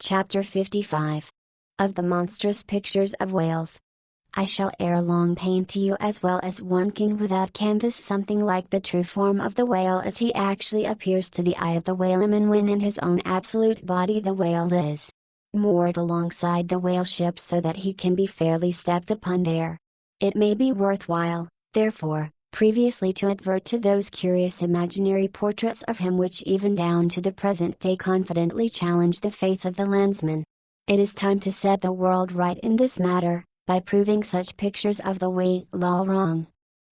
Chapter 55. Of the monstrous pictures of whales. I shall ere long paint to you as well as one can without canvas something like the true form of the whale as he actually appears to the eye of the whaleman when in his own absolute body the whale is moored alongside the whale ship so that he can be fairly stepped upon there. It may be worthwhile, therefore, previously to advert to those curious imaginary portraits of him which even down to the present day confidently challenge the faith of the landsman. It is time to set the world right in this matter, by proving such pictures of the whale wrong.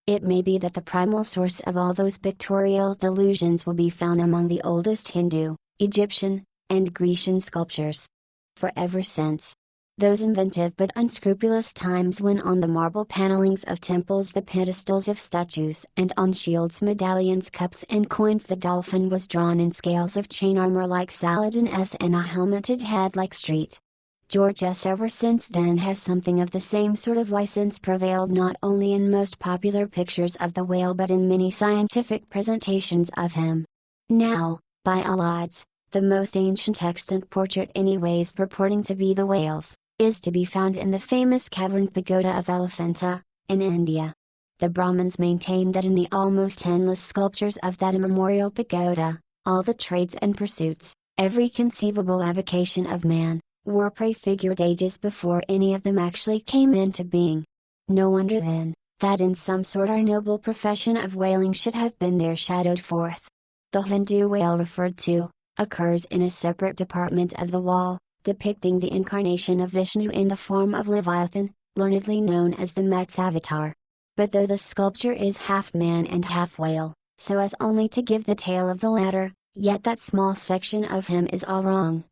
It may be that the primal source of all those pictorial delusions will be found among the oldest Hindu, Egyptian, and Grecian sculptures. For ever since those inventive but unscrupulous times when on the marble panelings of temples the pedestals of statues and on shields medallions cups and coins the dolphin was drawn in scales of chain armor like Saladin's and a helmeted head like St. George's. Ever since then has something of the same sort of license prevailed not only in most popular pictures of the whale but in many scientific presentations of him. Now, by all odds, the most ancient extant portrait anyways purporting to be the whale's, is to be found in the famous cavern pagoda of Elephanta, in India. The Brahmins maintain that in the almost endless sculptures of that immemorial pagoda, all the trades and pursuits, every conceivable avocation of man, were prefigured ages before any of them actually came into being. No wonder then, that in some sort our noble profession of whaling should have been there shadowed forth. The Hindu whale referred to, occurs in a separate department of the wall, depicting the incarnation of Vishnu in the form of Leviathan, learnedly known as the Matsavatar. But though the sculpture is half man and half whale, so as only to give the tail of the latter, yet that small section of him is all wrong.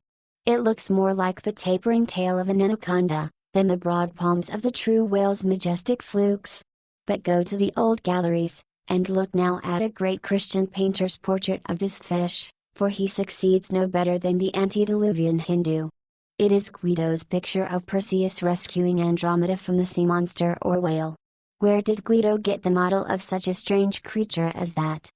It looks more like the tapering tail of an anaconda, than the broad palms of the true whale's majestic flukes. But go to the old galleries, and look now at a great Christian painter's portrait of this fish, for he succeeds no better than the antediluvian Hindu. It is GlaDOS' picture of Perseus rescuing Andromeda from the sea monster or whale. Where did Guido get the model of such a strange creature as that?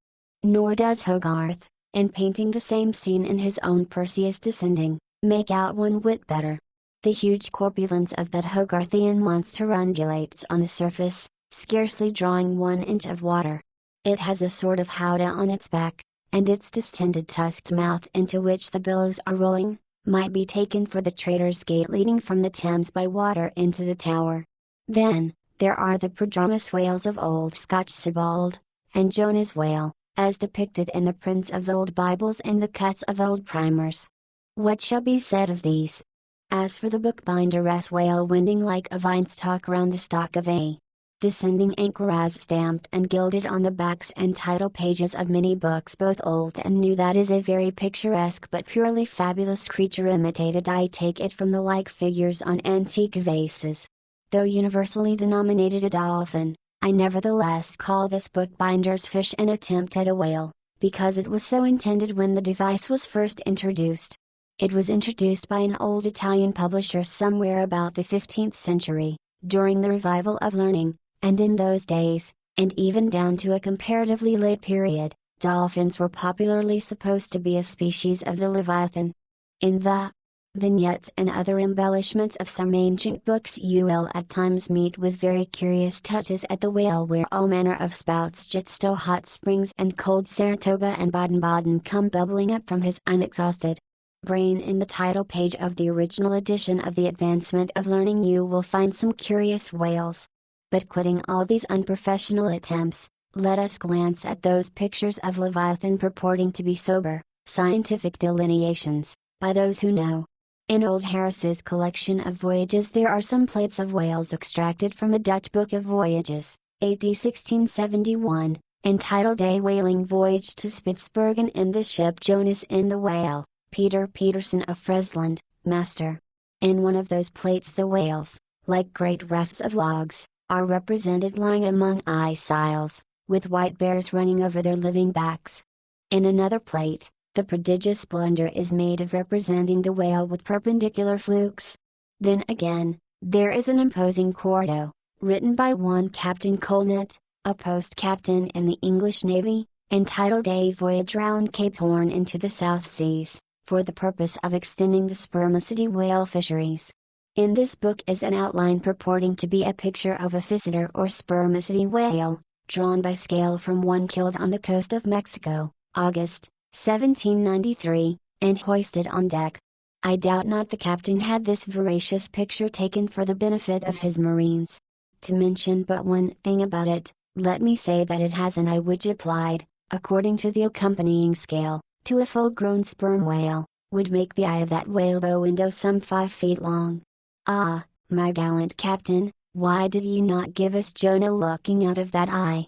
Nor does Hogarth, in painting the same scene in his own Perseus Descending, make out one whit better. The huge corpulence of that Hogarthian monster undulates on the surface, scarcely drawing 1 inch of water. It has a sort of howdah on its back, and its distended tusked mouth into which the billows are rolling, might be taken for the Traitor's Gate leading from the Thames by water into the Tower. Then, there are the prodromus whales of old Scotch Sebald, and Jonah's whale, as depicted in the prints of old Bibles and the cuts of old primers. What shall be said of these? As for the bookbinder's whale winding like a vine stalk round the stalk of a descending anchor as stamped and gilded on the backs and title pages of many books both old and new, that is a very picturesque but purely fabulous creature imitated, I take it, from the like figures on antique vases. Though universally denominated a dolphin, I nevertheless call this bookbinder's fish an attempt at a whale, because it was so intended when the device was first introduced. It was introduced by an old Italian publisher somewhere about the 15th century, during the revival of learning, and in those days, and even down to a comparatively late period, dolphins were popularly supposed to be a species of the Leviathan. In the vignettes and other embellishments of some ancient books you will at times meet with very curious touches at the whale, where all manner of spouts, Jitsto hot springs and cold Saratoga and Baden-Baden come bubbling up from his unexhausted brain. In the title page of the original edition of The Advancement of Learning you will find some curious whales. But quitting all these unprofessional attempts, let us glance at those pictures of Leviathan purporting to be sober, scientific delineations, by those who know. In old Harris's collection of voyages there are some plates of whales extracted from a Dutch book of voyages, AD 1671, entitled A Whaling Voyage to Spitzbergen in the ship Jonas in the Whale, Peter Peterson of Friesland, master. In one of those plates the whales, like great rafts of logs, are represented lying among ice isles, with white bears running over their living backs. In another plate, the prodigious splendor is made of representing the whale with perpendicular flukes. Then again, there is an imposing quarto, written by one Captain Colnett, a post-captain in the English Navy, entitled A Voyage Round Cape Horn into the South Seas, for the purpose of extending the spermaceti whale fisheries. In this book is an outline purporting to be a picture of a physeter or spermaceti whale, drawn by scale from one killed on the coast of Mexico, August, 1793, and hoisted on deck. I doubt not the captain had this voracious picture taken for the benefit of his marines. To mention but one thing about it, let me say that it has an eye which applied, according to the accompanying scale, to a full-grown sperm whale, would make the eye of that whale bow window some 5 feet long. Ah, my gallant captain, why did ye not give us Jonah looking out of that eye?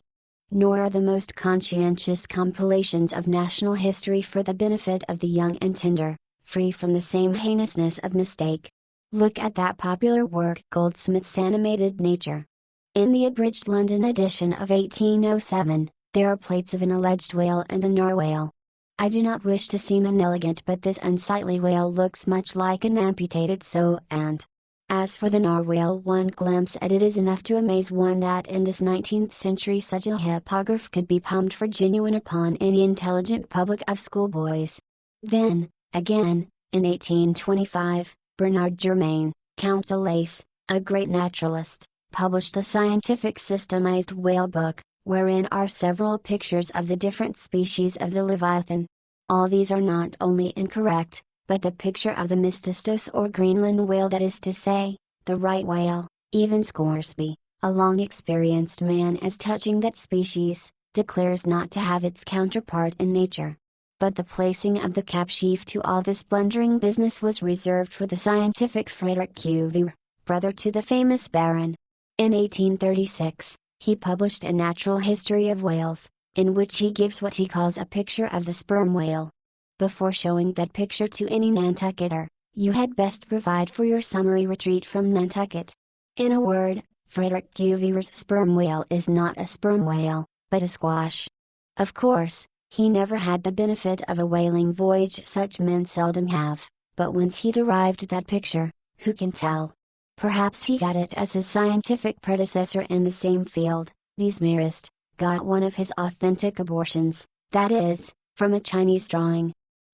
Nor are the most conscientious compilations of national history for the benefit of the young and tender, free from the same heinousness of mistake. Look at that popular work Goldsmith's Animated Nature. In the abridged London edition of 1807, there are plates of an alleged whale and a narwhale. I do not wish to seem inelegant, but this unsightly whale looks much like an amputated sow, and as for the narwhale, one glimpse at it is enough to amaze one that in this 19th century such a hippogriff could be palmed for genuine upon any intelligent public of schoolboys. Then, again, in 1825, Bernard Germain, Count de Lace, a great naturalist, published a scientific systemized whale book, wherein are several pictures of the different species of the Leviathan. All these are not only incorrect, but the picture of the Mystistos or Greenland whale, that is to say, the right whale, even Scoresby, a long experienced man as touching that species, declares not to have its counterpart in nature. But the placing of the cap sheaf to all this blundering business was reserved for the scientific Frederick Cuvier, brother to the famous Baron. In 1836, he published a natural history of whales, in which he gives what he calls a picture of the sperm whale. Before showing that picture to any Nantucketer, you had best provide for your summary retreat from Nantucket. In a word, Frederick Cuvier's sperm whale is not a sperm whale, but a squash. Of course, he never had the benefit of a whaling voyage, such men seldom have, but whence he derived that picture, who can tell? Perhaps he got it as his scientific predecessor in the same field, Desmarest, got one of his authentic abortions, that is, from a Chinese drawing.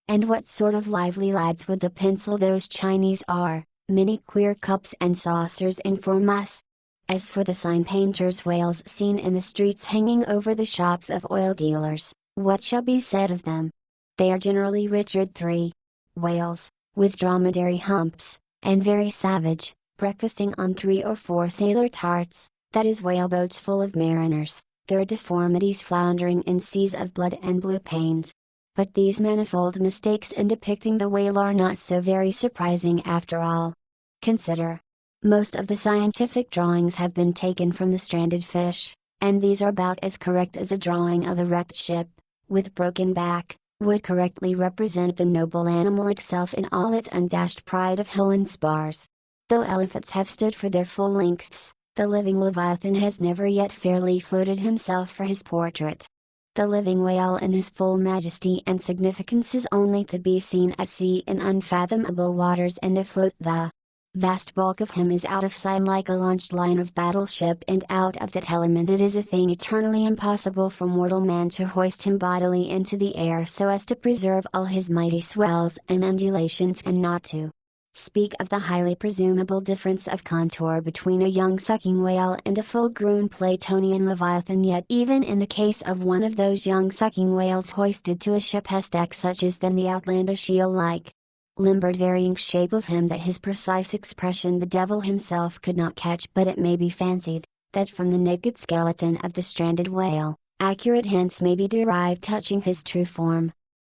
And what sort of lively lads with the pencil those Chinese are, many queer cups and saucers inform us. As for the sign painters' whales seen in the streets hanging over the shops of oil dealers, what shall be said of them? They are generally Richard III whales, with dromedary humps, and very savage, breakfasting on 3 or 4 sailor tarts, that is whaleboats full of mariners, their deformities floundering in seas of blood and blue paint. But these manifold mistakes in depicting the whale are not so very surprising after all. Consider. Most of the scientific drawings have been taken from the stranded fish, and these are about as correct as a drawing of a wrecked ship, with broken back, would correctly represent the noble animal itself in all its undashed pride of hull and spars. Though elephants have stood for their full lengths, the living Leviathan has never yet fairly floated himself for his portrait. The living whale in his full majesty and significance is only to be seen at sea in unfathomable waters, and afloat the vast bulk of him is out of sight like a launched line of battleship, and out of that element it is a thing eternally impossible for mortal man to hoist him bodily into the air so as to preserve all his mighty swells and undulations, and not to speak of the highly presumable difference of contour between a young sucking whale and a full-grown Platonian Leviathan. Yet even in the case of one of those young sucking whales hoisted to a ship's deck, such is then the outlandish eel-like, limbered varying shape of him that his precise expression the devil himself could not catch, but it may be fancied, that from the naked skeleton of the stranded whale, accurate hints may be derived touching his true form.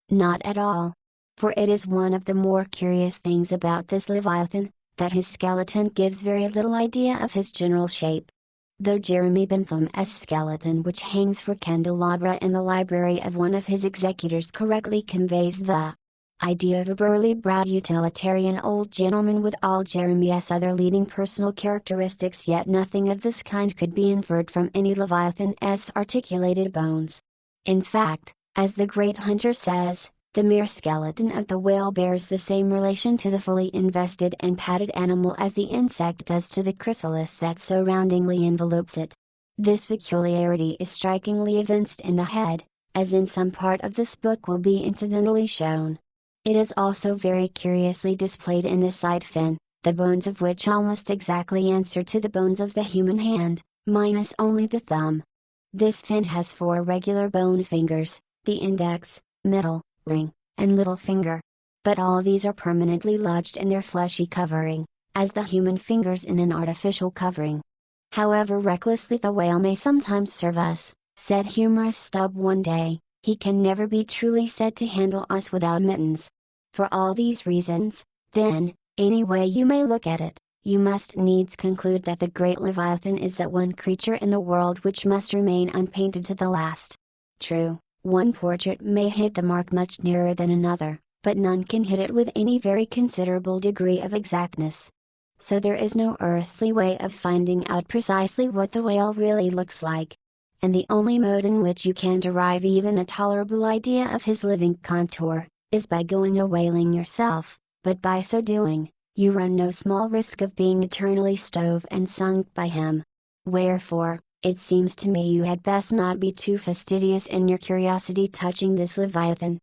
Not at all. For it is one of the more curious things about this Leviathan, that his skeleton gives very little idea of his general shape. Though Jeremy Bentham's skeleton, which hangs for candelabra in the library of one of his executors, correctly conveys the idea of a burly-browed utilitarian old gentleman with all Jeremy's other leading personal characteristics, yet nothing of this kind could be inferred from any Leviathan's articulated bones. In fact, as the great Hunter says, the mere skeleton of the whale bears the same relation to the fully invested and padded animal as the insect does to the chrysalis that so roundingly envelopes it. This peculiarity is strikingly evinced in the head, as in some part of this book will be incidentally shown. It is also very curiously displayed in the side fin, the bones of which almost exactly answer to the bones of the human hand, minus only the thumb. This fin has 4 regular bone fingers, the index, middle, ring, and little finger. But all these are permanently lodged in their fleshy covering, as the human fingers in an artificial covering. However recklessly the whale may sometimes serve us, said humorous Stubb one day, he can never be truly said to handle us without mittens. For all these reasons, then, any way you may look at it, you must needs conclude that the great Leviathan is that one creature in the world which must remain unpainted to the last. True, one portrait may hit the mark much nearer than another, but none can hit it with any very considerable degree of exactness. So there is no earthly way of finding out precisely what the whale really looks like. And the only mode in which you can derive even a tolerable idea of his living contour, is by going a whaling yourself, but by so doing, you run no small risk of being eternally stove and sunk by him. Wherefore, it seems to me you had best not be too fastidious in your curiosity touching this Leviathan,